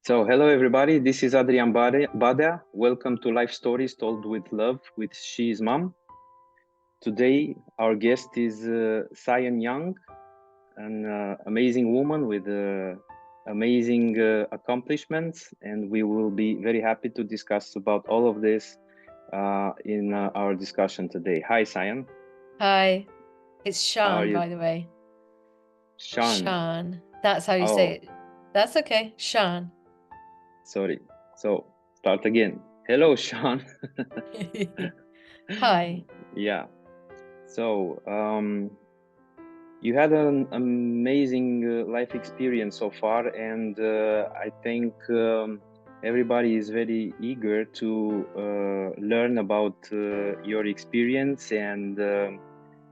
So, hello everybody. This is Adrian Bada. Welcome to Life Stories Told with Love with She's Mom. Today, our guest is Sian Young, an amazing woman with amazing accomplishments, and we will be very happy to discuss about all of this in our discussion today. Hi, Sian. Hi, it's How are Sian, you, by the way. Sean? Sian. That's how you say Oh, it. That's okay. Sian. sorry. So, start again. Hello, Sean. Hi. Yeah. So, you had an amazing life experience so far, and I think everybody is very eager to learn about your experience. And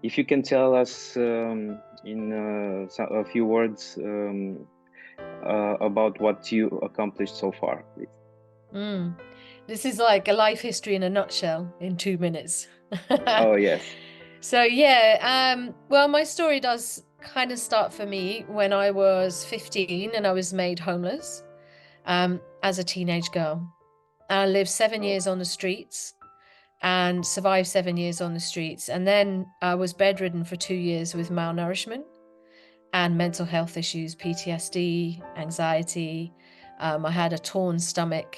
if you can tell us in a few words about what you accomplished so far, please. Mm. This is like a life history in a nutshell in 2 minutes. Oh, yes. So yeah, well, my story does kind of start for me when I was 15 and I was made homeless as a teenage girl. I lived 7 years Oh, on the streets and survived 7 years on the streets. And then I was bedridden for 2 years with malnourishment and mental health issues, PTSD, anxiety. I had a torn stomach,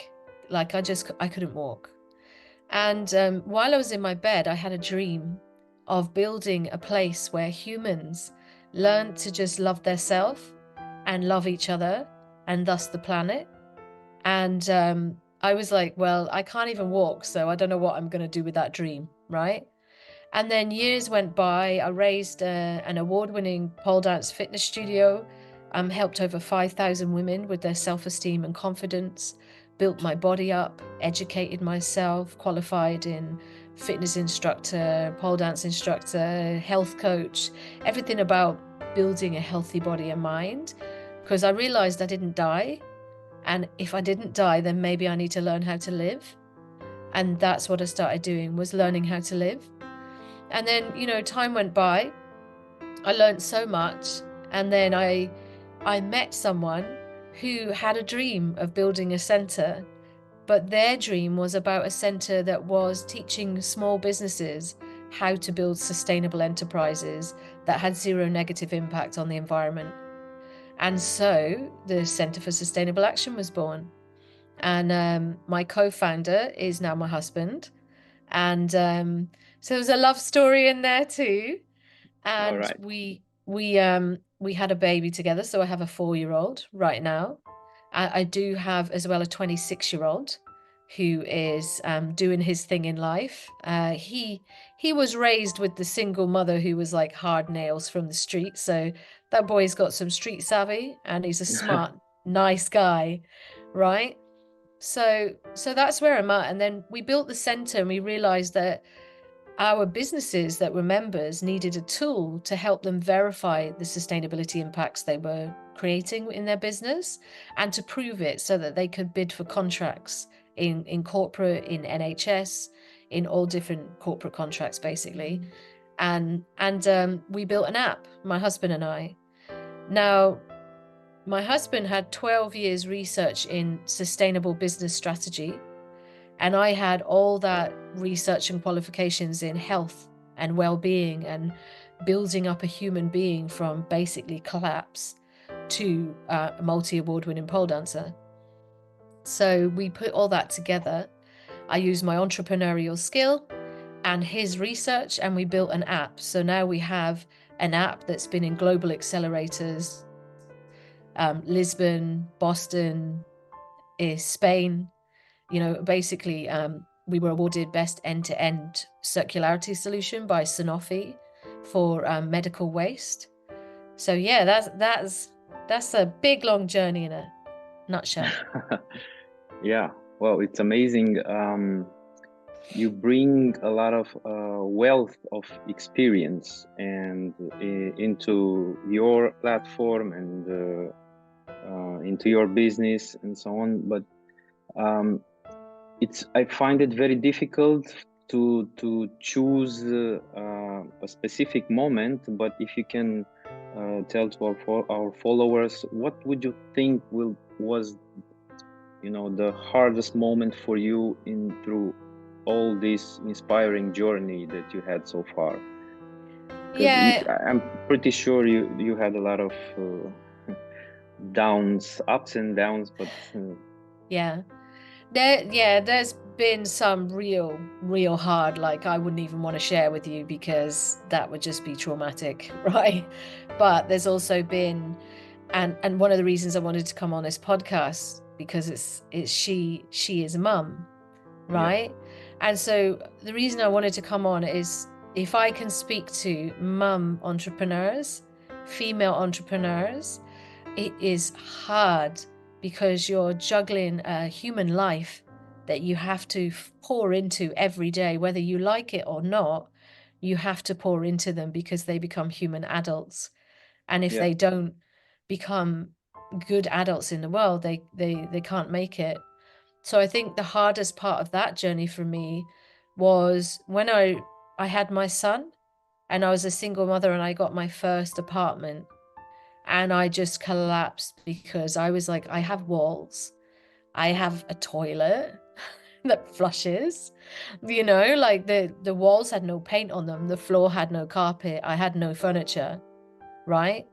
like I couldn't walk. And while I was in my bed, I had a dream of building a place where humans learned to just love theirself and love each other and thus the planet. And I was like, well, I can't even walk, so I don't know what I'm going to do with that dream, right? And then years went by. I raised an award winning pole dance fitness studio, helped over 5,000 women with their self esteem and confidence, built my body up, educated myself, qualified in fitness instructor, pole dance instructor, health coach, everything about building a healthy body and mind. Because I realized I didn't die. And if I didn't die, then maybe I need to learn how to live. And that's what I started doing, was learning how to live. And then, time went by. I learned so much. And then I met someone who had a dream of building a center, but their dream was about a center that was teaching small businesses how to build sustainable enterprises that had zero negative impact on the environment. And so the Center for Sustainable Action was born. And my co-founder is now my husband. And so there's a love story in there too. all And right. we had a baby together. So I have a 4-year-old right now. I do have as well a 26-year-old who is doing his thing in life. He was raised with the single mother who was like hard nails from the street. So that boy's got some street savvy and he's a smart, nice guy, right? So that's where I'm at. And then we built the center and we realized that our businesses that were members needed a tool to help them verify the sustainability impacts they were creating in their business and to prove it so that they could bid for contracts in corporate, in NHS, in all different corporate contracts, basically. And we built an app, my husband and I. Now, my husband had 12 years research in sustainable business strategy, and I had all that research and qualifications in health and well-being and building up a human being from basically collapse to a multi-award winning pole dancer. So we put all that together. I used my entrepreneurial skill and his research, and we built an app. So now we have an app that's been in global accelerators, Lisbon, Boston, Spain. Basically, we were awarded best end-to-end circularity solution by Sanofi for medical waste. So yeah, that's a big long journey in a nutshell. Yeah, well, it's amazing. You bring a lot of wealth of experience and into your platform and into your business and so on. But um, I find it very difficult to choose a specific moment. But if you can tell to our followers, what would you think was the hardest moment for you in through all this inspiring journey that you had so far? Because Yeah, I'm pretty sure you had a lot of downs, ups and downs, but yeah. There's been some real hard, like I wouldn't even want to share with you because that would just be traumatic, right? But there's also been, and one of the reasons I wanted to come on this podcast because it's she is a mum, yeah, right? And so the reason I wanted to come on is if I can speak to mum entrepreneurs, female entrepreneurs, it is hard because you're juggling a human life that you have to pour into every day, whether you like it or not. You have to pour into them because they become human adults. And if yeah, they don't become good adults in the world, they can't make it. So I think the hardest part of that journey for me was when I had my son and I was a single mother and I got my first apartment and I just collapsed because I was like, I have walls, I have a toilet that flushes, like the walls had no paint on them, the floor had no carpet, I had no furniture, right?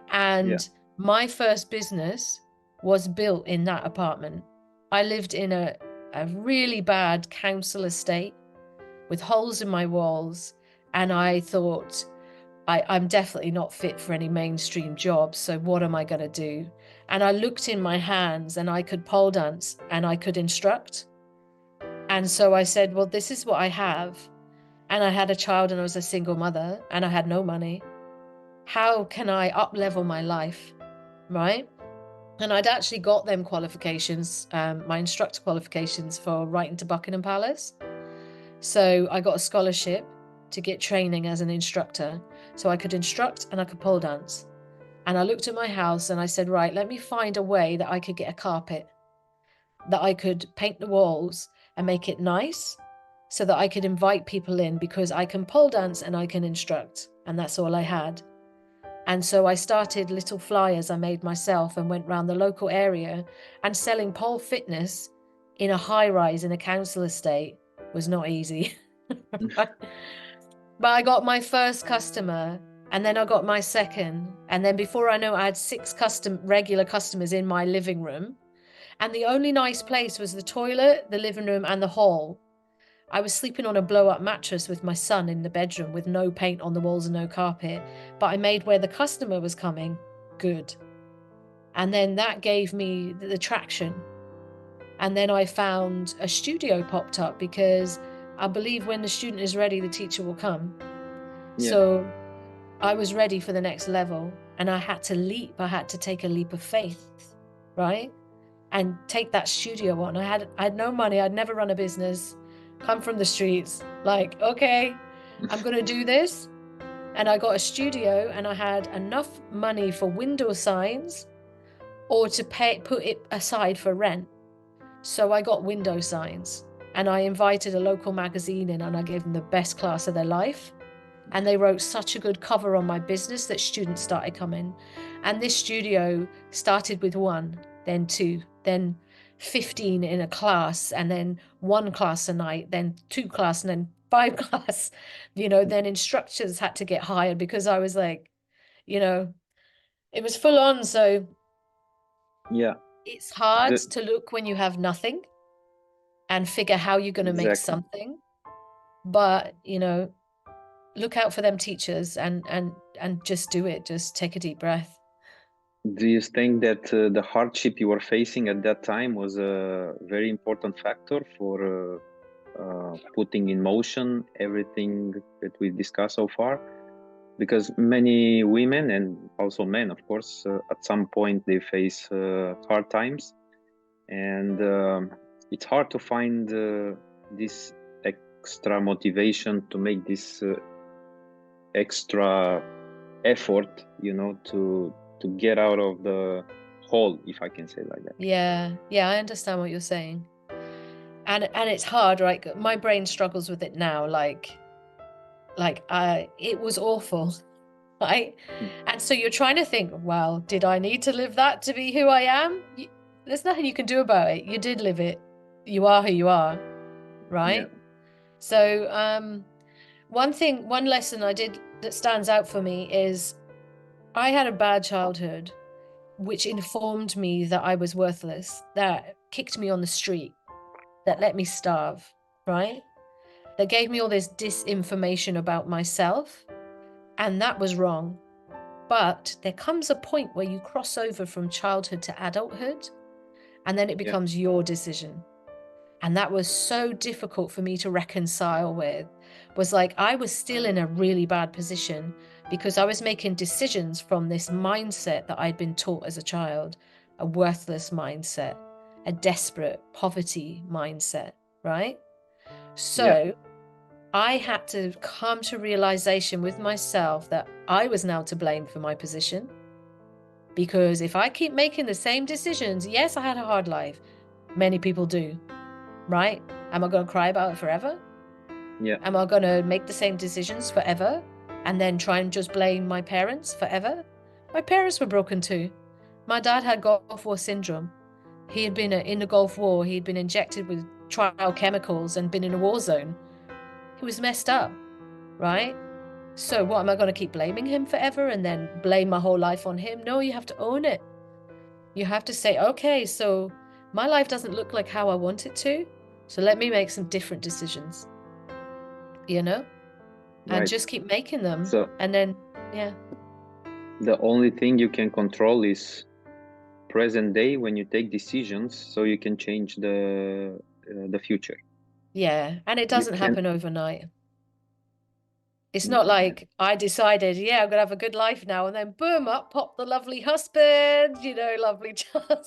yeah, And my first business was built in that apartment. I lived in a really bad council estate with holes in my walls. And I thought, I'm definitely not fit for any mainstream jobs. So what am I going to do? And I looked in my hands and I could pole dance and I could instruct. And so I said, well, this is what I have. And I had a child and I was a single mother and I had no money. How can I up level my life? Right. And I'd actually got them qualifications, my instructor qualifications for writing to Buckingham Palace. So I got a scholarship to get training as an instructor. So I could instruct and I could pole dance. And I looked at my house and I said, right, let me find a way that I could get a carpet, that I could paint the walls and make it nice so that I could invite people in because I can pole dance and I can instruct. And that's all I had. And so I started little flyers I made myself and went around the local area, and selling pole fitness in a high rise in a council estate was not easy. But I got my first customer and then I got my second. And then before I know, I had 6 regular customers in my living room. And the only nice place was the toilet, the living room, and the hall. I was sleeping on a blow-up mattress with my son in the bedroom with no paint on the walls and no carpet, but I made where the customer was coming good. And then that gave me the traction. And then I found a studio popped up because I believe when the student is ready, the teacher will come. yeah, So I was ready for the next level and I had to leap. I had to take a leap of faith, right? And take that studio on. I had no money. I'd never run a business, come from the streets. Like, okay, I'm going to do this. And I got a studio and I had enough money for window signs or to put it aside for rent. So I got window signs and I invited a local magazine in and I gave them the best class of their life. And they wrote such a good cover on my business that students started coming. And this studio started with 1, then 2, then 15 in a class, and then 1 class a night, then 2 class, and then 5 class. Then instructors had to get hired because I was like, it was full on. So yeah, it's hard the, to look when you have nothing and figure how you're going to make exactly. something. But, look out for them teachers and just do it. Just take a deep breath. Do you think that the hardship you were facing at that time was a very important factor for putting in motion everything that we discussed so far? Because many women and also men, of course, at some point they face hard times, and it's hard to find this extra motivation to make this extra effort, to get out of the hole, if I can say like that. Yeah, I understand what you're saying. And it's hard, right? My brain struggles with it now. It was awful, right? Mm. And so you're trying to think, well, did I need to live that to be who I am? There's nothing you can do about it. You did live it. You are who you are, Yeah. right? So, one lesson I did that stands out for me is I had a bad childhood, which informed me that I was worthless, that kicked me on the street, that let me starve, right? That gave me all this disinformation about myself, and that was wrong. But there comes a point where you cross over from childhood to adulthood, and then it Yeah. becomes your decision. And that was so difficult for me to reconcile with. Was like I was still in a really bad position because I was making decisions from this mindset that I'd been taught as a child, a worthless mindset, a desperate poverty mindset, right? Yeah. So I had to come to realization with myself that I was now to blame for my position. Because if I keep making the same decisions, yes, I had a hard life. Many people do, right? Am I going to cry about it forever? Yeah. Am I going to make the same decisions forever and then try and just blame my parents forever? My parents were broken too. My dad had Gulf War syndrome. He had been in the Gulf War. He'd been injected with trial chemicals and been in a war zone. He was messed up, right? So what, am I going to keep blaming him forever and then blame my whole life on him? No, you have to own it. You have to say, okay, so my life doesn't look like how I want it to. So let me make some different decisions, you know, and Right. just keep making them. So And then, yeah, the only thing you can control is present day when you take decisions, so you can change the future. yeah. And it You doesn't can. happen overnight. It's not Yeah. like I decided, yeah, I'm going to have a good life now. And then boom, up popped the lovely husband, lovely child.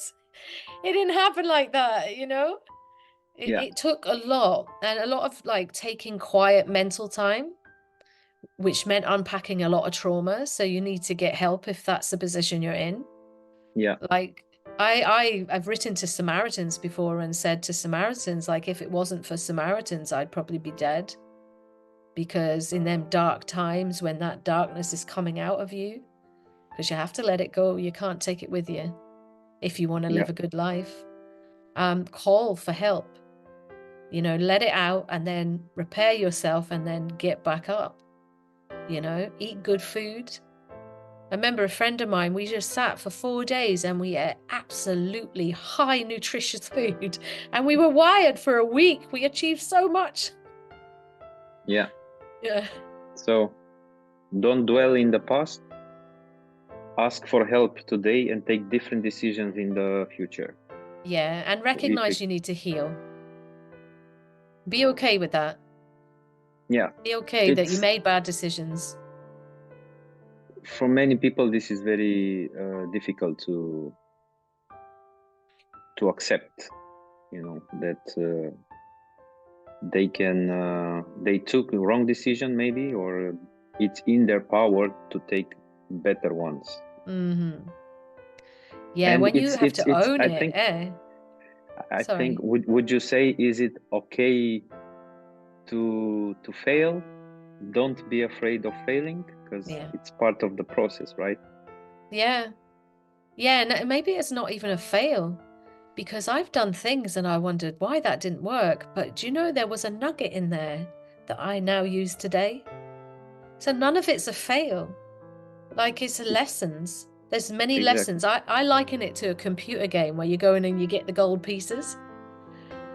It didn't happen like that, It, Yeah. it took a lot and a lot of like taking quiet mental time, which meant unpacking a lot of trauma. So you need to get help if that's the position you're in. Yeah. Like I've written to Samaritans before and said to Samaritans, like, if it wasn't for Samaritans, I'd probably be dead. Because in them dark times when that darkness is coming out of you, because you have to let it go, you can't take it with you if you want to Yeah. live a good life. Call for help. Let it out and then repair yourself and then get back up. Eat good food. I remember a friend of mine, we just sat for 4 days and we ate absolutely high nutritious food. And we were wired for a week. We achieved so much. Yeah. Yeah. So don't dwell in the past. Ask for help today and take different decisions in the future. Yeah. And So if recognize you need to heal. Be okay with that. yeah, Be okay that you it's made bad decisions. for many people this is very difficult to accept. That they took a wrong decision maybe, or it's in their power to take better ones. Mm-hmm. Yeah, And when you have to it's own I it, think eh? I think Sorry. would you say, is it okay to fail? Don't be afraid of failing, because Yeah. it's part of the process, right? Yeah. Yeah, and maybe it's not even a fail because I've done things and I wondered why that didn't work. But do you know there was a nugget in there that I now use today? So none of it's a fail. Like it's lessons. There's many Exactly. lessons. I liken it to a computer game where you go in and you get the gold pieces.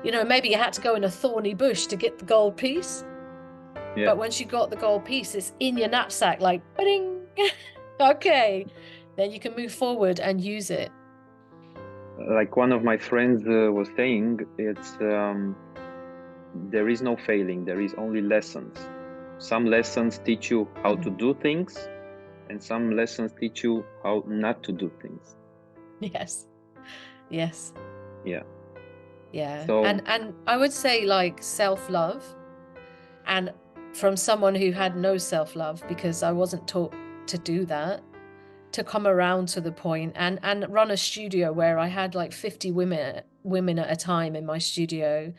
Maybe you had to go in a thorny bush to get the gold piece. Yeah. But once you got the gold piece, it's in your knapsack, like, bing. Okay. Then you can move forward and use it. Like one of my friends was saying, it's there is no failing, there is only lessons. Some lessons teach you how to do things, and some lessons teach you how not to do things. Yes. Yes. Yeah. Yeah. So And I would say like self-love, and from someone who had no self-love because I wasn't taught to do that, to come around to the point and run a studio where I had like 50 women at a time in my studio,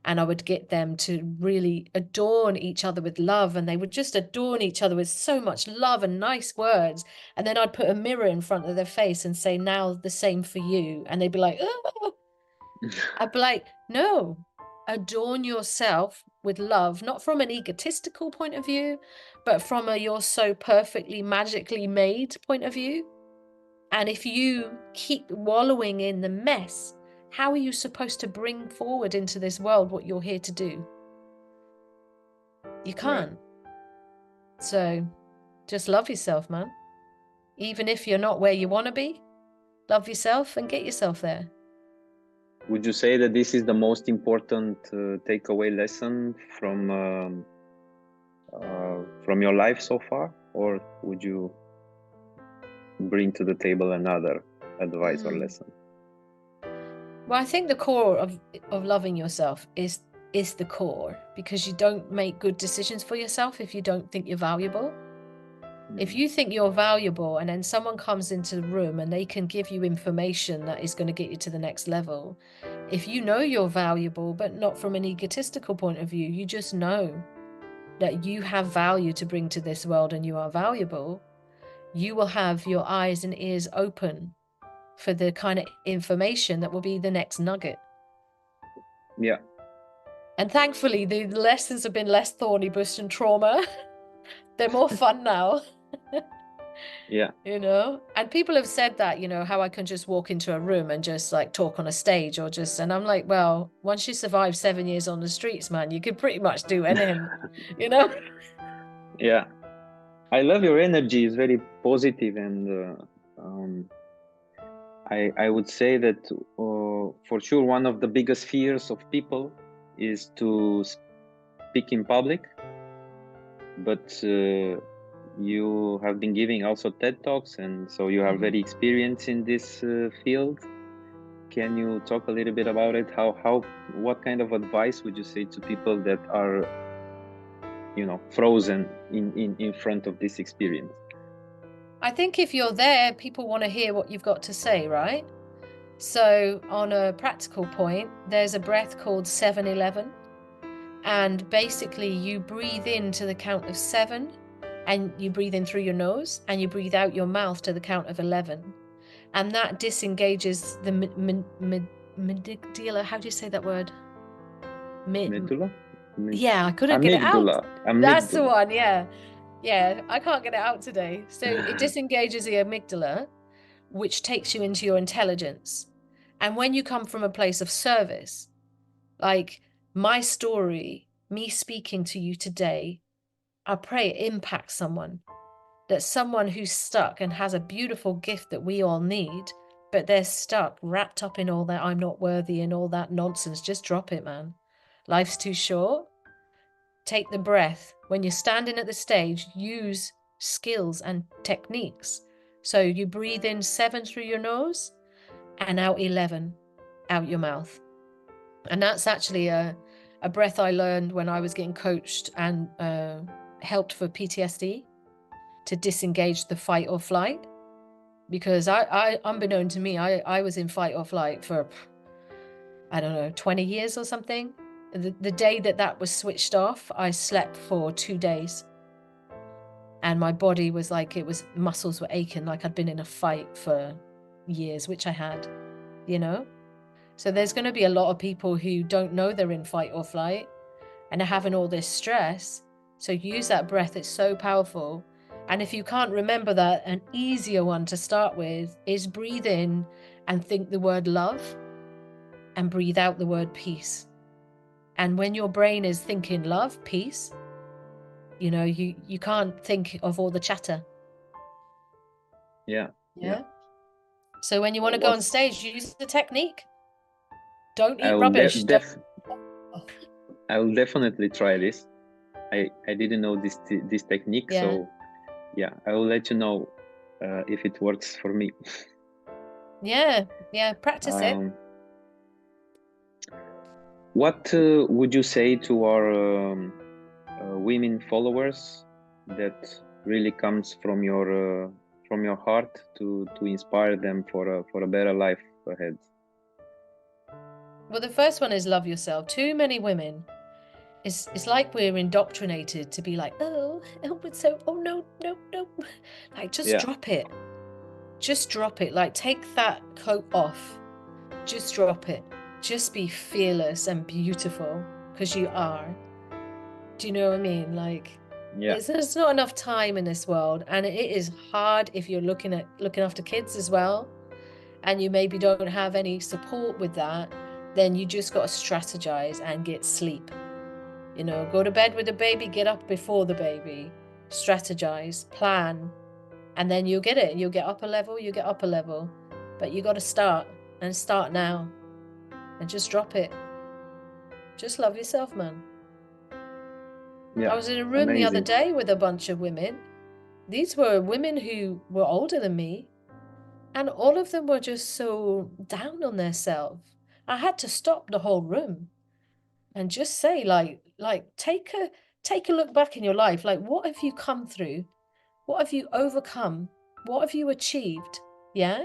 and I would get them to really adorn each other with love, and they would just adorn each other with so much love and nice words. And then I'd put a mirror in front of their face and say, now the same for you. And they'd be like, oh. I'd be like, no, adorn yourself with love, not from an egotistical point of view, but from a you're so perfectly magically made point of view. And if you keep wallowing in the mess, how are you supposed to bring forward into this world what you're here to do? You can't. Right. So just love yourself, man. Even if you're not where you want to be, love yourself and get yourself there. Would you say that this is the most important takeaway lesson from your life so far, or would you bring to the table another advice or lesson? Well, I think the core of loving yourself is the core, because you don't make good decisions for yourself if you don't think you're valuable. If you think you're valuable and then someone comes into the room and they can give you information that is going to get you to the next level, if you know you're valuable, but not from an egotistical point of view, you just know that you have value to bring to this world and you are valuable, you will have your eyes and ears open for the kind of information that will be the next nugget. Yeah. And thankfully, the lessons have been less thorny bush and trauma. They're more fun now. Yeah. You know, and people have said that, you know, how I can just walk into a room and just like talk on a stage or just, and I'm like, well, once you survive 7 years on the streets, man, you could pretty much do anything, you know? Yeah. I love your energy. It's very positive, and I would say that for sure one of the biggest fears of people is to speak in public, but you have been giving also TED Talks, and so you are very experienced in this field. Can you talk a little bit about it? What kind of advice would you say to people that are, you know, frozen in front of this experience? I think if you're there, people want to hear what you've got to say, right? So on a practical point, there's a breath called 7-11. And basically you breathe in to the count of 7, and you breathe in through your nose, and you breathe out your mouth to the count of 11. And that disengages the medulla. How do you say that word? Medulla? Yeah, I couldn't get it out. Amygdala. That's the one, yeah. Yeah, I can't get it out today. So it disengages the amygdala, which takes you into your intelligence. And when you come from a place of service, like my story, me speaking to you today, I pray it impacts someone. That someone who's stuck and has a beautiful gift that we all need, but they're stuck, wrapped up in all that I'm not worthy and all that nonsense. Just drop it, man. Life's too short. Take the breath. When you're standing at the stage, use skills and techniques. So you breathe in 7 through your nose and out 11 out your mouth. And that's actually a breath I learned when I was getting coached and helped for PTSD, to disengage the fight or flight. Because I unbeknown to me, I was in fight or flight for, I don't know, 20 years or something. The day that was switched off, I slept for 2 days. And my body was like, muscles were aching like I'd been in a fight for years, which I had, you know? So there's going to be a lot of people who don't know they're in fight or flight and are having all this stress. So use that breath. It's so powerful. And if you can't remember that, an easier one to start with is breathe in and think the word love, and breathe out the word peace. And when your brain is thinking love, peace, you know, you can't think of all the chatter. Yeah. So when you want to go on stage, use the technique. Don't eat I rubbish. will definitely try this. I didn't know this technique, so yeah, I will let you know if it works for me. Yeah, practice it. What would you say to our women followers that really comes from your heart to inspire them for a better life ahead? Well, the first one is love yourself. Too many women, it's like we're indoctrinated to be like, oh, it's so, oh no, no, no. Like, just drop it. Just drop it. Like, take that coat off. Just drop it. Just be fearless and beautiful, because you are. Do you know what I mean? Like, there's not enough time in this world, and it is hard if you're looking after kids as well, and you maybe don't have any support with that. Then you just got to strategize and get sleep. You know, go to bed with the baby, get up before the baby, strategize, plan, and then you'll get it. You'll get up a level, but you got to start now, and just drop it. Just love yourself, man. I was in a room the other day with a bunch of women. These were women who were older than me, and all of them were just so down on themselves. I had to stop the whole room and just say, like take a look back in your life. Like, what have you come through? What have you overcome? What have you achieved? Yeah?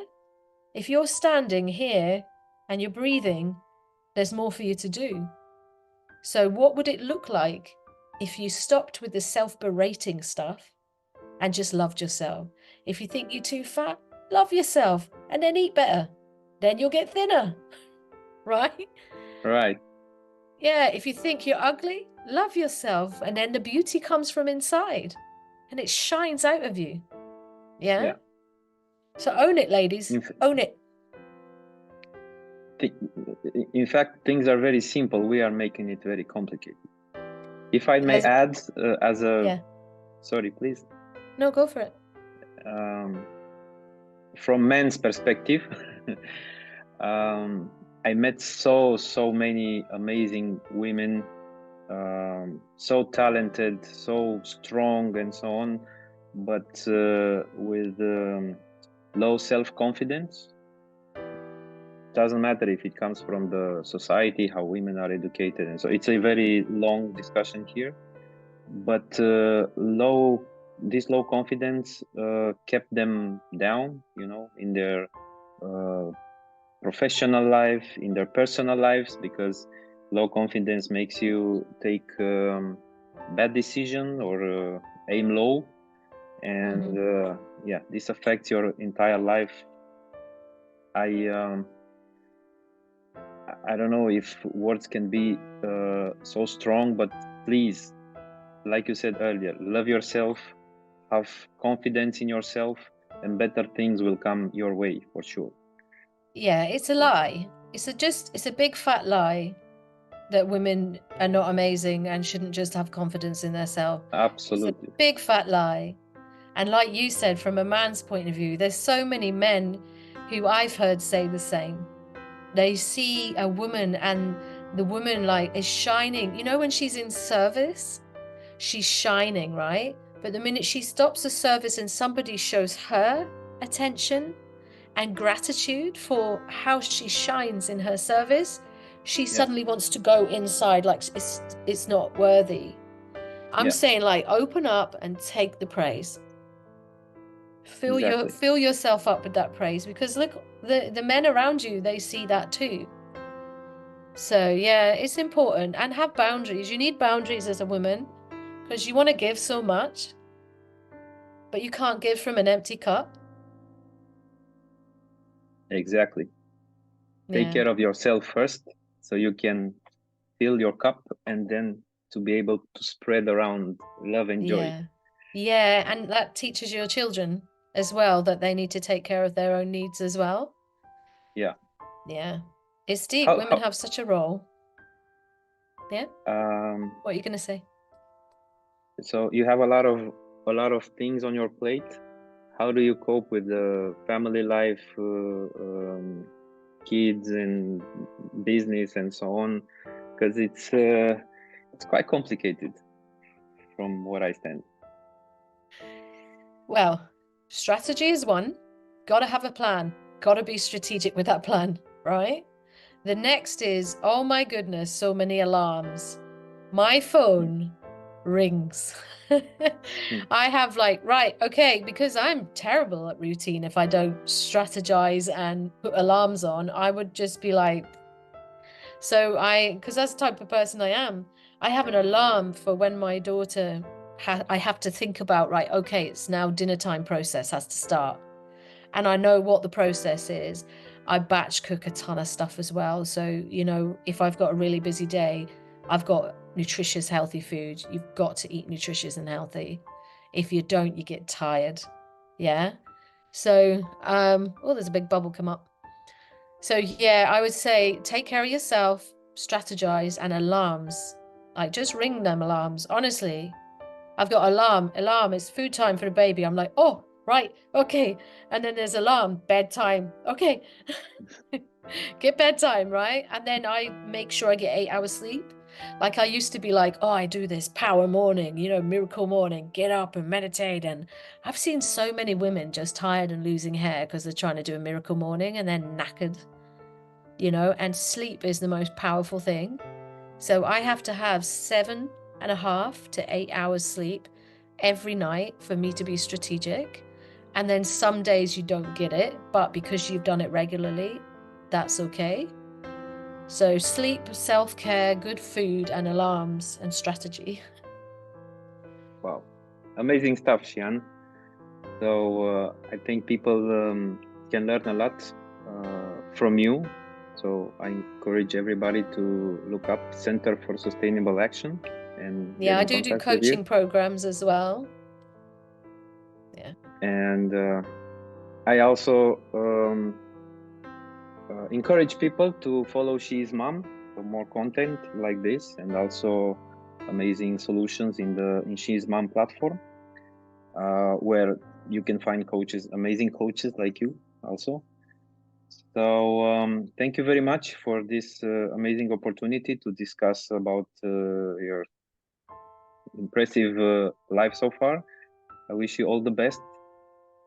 If you're standing here and you're breathing, there's more for you to do. So what would it look like if you stopped with the self-berating stuff and just loved yourself? If you think you're too fat, love yourself and then eat better. Then you'll get thinner. Right? Right. Yeah, if you think you're ugly, love yourself, and then the beauty comes from inside and it shines out of you. Yeah? So own it, ladies. Own it. In fact, things are very simple. We are making it very complicated. If I may add, sorry, please. No, go for it. From men's perspective, I met so many amazing women, so talented, so strong, and so on, but with low self-confidence. Doesn't matter if it comes from the society, how women are educated, and so it's a very long discussion here. But this low confidence kept them down, in their professional life, in their personal lives, because low confidence makes you take bad decision or aim low, and this affects your entire life. I don't know if words can be so strong, but please, like you said earlier, love yourself, have confidence in yourself, and better things will come your way for sure. Yeah, it's a lie. It's a big fat lie that women are not amazing and shouldn't just have confidence in themselves. Absolutely. It's a big fat lie. And like you said, from a man's point of view, there's so many men who I've heard say the same. They see a woman and the woman like is shining. You know, when she's in service, she's shining, right? But the minute she stops the service and somebody shows her attention and gratitude for how she shines in her service, she suddenly wants to go inside like it's not worthy. I'm saying, like, open up and take the praise. Fill yourself up with that praise, because look, the men around you, they see that too. So yeah, it's important. And have boundaries. You need boundaries as a woman, because you want to give so much, but you can't give from an empty cup. Exactly. Take care of yourself first, so you can fill your cup, and then to be able to spread around love and joy. Yeah, and that teaches your children as well that they need to take care of their own needs as well. Yeah. It's deep. Women have such a role. Yeah. What are you gonna say? So you have a lot of things on your plate. How do you cope with the family life, kids and business and so on? Because it's quite complicated from what I stand. Well, strategy is one. Got to have a plan. Got to be strategic with that plan, right? The next is, oh my goodness, so many alarms. My phone rings. I have like, right, okay, because I'm terrible at routine. If I don't strategize and put alarms on, I would just be like, So because that's the type of person I am, I have an alarm for when my daughter, I have to think about, right, okay, it's now dinner time, process has to start. And I know what the process is. I batch cook a ton of stuff as well. So, you know, if I've got a really busy day, I've got nutritious, healthy food. You've got to eat nutritious and healthy. If you don't, you get tired. Yeah. So, oh, there's a big bubble come up. So, yeah, I would say take care of yourself, strategize, and alarms. Like, just ring them alarms. Honestly, I've got alarm, it's food time for the baby. I'm like, oh, right, okay. And then there's alarm, bedtime. Okay. Get bedtime, right? And then I make sure I get 8 hours sleep. Like I used to be like, oh, I do this power morning, you know, miracle morning, get up and meditate. And I've seen so many women just tired and losing hair because they're trying to do a miracle morning and then knackered, you know, and sleep is the most powerful thing. So I have to have 7.5 to 8 hours sleep every night for me to be strategic. And then some days you don't get it, but because you've done it regularly, that's okay. So sleep, self-care, good food, and alarms and strategy. Wow, amazing stuff, Sian. So I think people can learn a lot from you. So I encourage everybody to look up Center for Sustainable Action and Yeah, get I in do contact with coaching you. programs as well. Yeah. And I also encourage people to follow She's Mom for more content like this, and also amazing solutions in She's Mom platform, where you can find coaches, amazing coaches like you also. So thank you very much for this amazing opportunity to discuss about your impressive life so far. I wish you all the best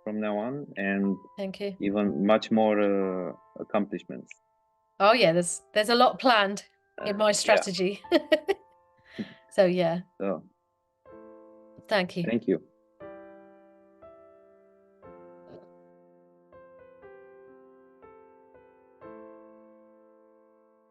from now on, and Thank you. even much more accomplishments. Oh yeah, there's a lot planned in my Yeah. strategy. So yeah, So thank you. thank you.